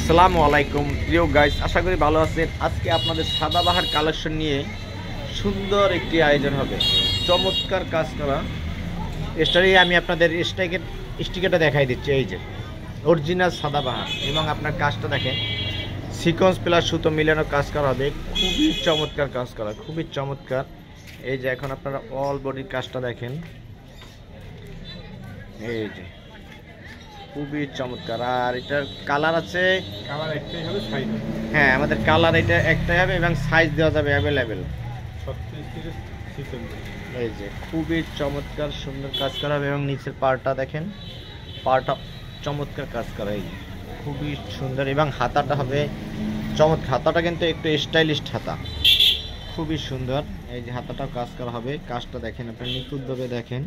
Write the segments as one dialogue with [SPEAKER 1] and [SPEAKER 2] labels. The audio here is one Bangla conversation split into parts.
[SPEAKER 1] আসসালামু আলাইকুম প্রিয় গাইস, আশা করি ভালো আছেন। আজকে আপনাদের সাদাবাহার কালেকশন নিয়ে সুন্দর একটি আয়োজন হবে, চমৎকার কাজ করা। এটারই আমি আপনাদের স্টিকারটা দেখাই দিচ্ছি। এই যে অরিজিনাল সাদাবাহার, এবং আপনার কাজটা দেখেন, সিকোয়েন্স প্লাস সুতো মিলানো কাজ করা হবে। খুবই চমৎকার কাজ করা, খুবই চমৎকার। এই যে এখন আপনারা অল বডির কাজটা দেখেন, এই যে খুবই চমৎকার। আর এটার কালার আছে,
[SPEAKER 2] কালার একটাই হবে, সাইজ হবে।
[SPEAKER 1] হ্যাঁ আমাদের কালার এটা একটাই হবে এবং সাইজ দেওয়া যাবে অ্যাভেলেবেল।
[SPEAKER 2] 36 থেকে 46।
[SPEAKER 1] এই যে খুবই চমৎকার সুন্দর কাজ করা হবে, এবং নিচের পাড়টা দেখেন, পাড়টা চমৎকার কাজ করা, এই যে খুবই সুন্দর। এবং হাতাটা হবে চমৎকার, হাতাটা কিন্তু একটু স্টাইলিশ হাতা, খুবই সুন্দর। এই যে হাতাটাও কাজ করা হবে, কাজটা দেখেন আপনি নিখুঁতভাবে দেখেন,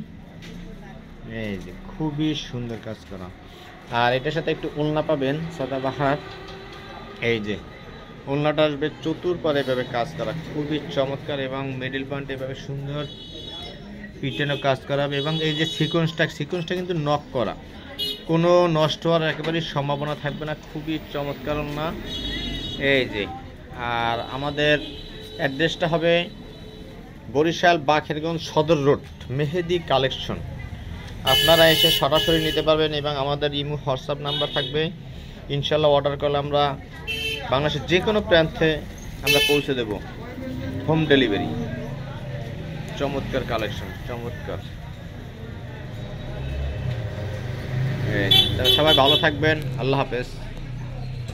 [SPEAKER 1] এই যে খুবই সুন্দর কাজ করা। আর এটার সাথে একটু ওড়না পাবেন সাদাবাহার, এই যে ওড়নাটা আসবে চতুর্পাড়ে এভাবে কাজ করা, খুবই চমৎকার। এবং মিডল পয়েন্ট এভাবে সুন্দর পিটেনও কাজ করা হবে। এবং এই যে সিকোয়েন্সটা কিন্তু নক করা, কোনো নষ্ট হওয়ার একেবারেই সম্ভাবনা থাকবে না, খুবই চমৎকার ওড়না। এই যে আর আমাদের অ্যাড্রেসটা হবে বরিশাল বাখেরগঞ্জ সদর রোড, মেহেদি কালেকশন। আপনারা এসে সরাসরি নিতে পারবেন, এবং আমাদের ইমো হোয়াটসঅ্যাপ নাম্বার থাকবে। ইনশাল্লাহ অর্ডার করলে আমরা বাংলাদেশের যে কোনো প্রান্তে আমরা পৌঁছে দেব, হোম ডেলিভারি। চমৎকার কালেকশন, চমৎকার। সবাই ভালো থাকবেন, আল্লাহ হাফেজ।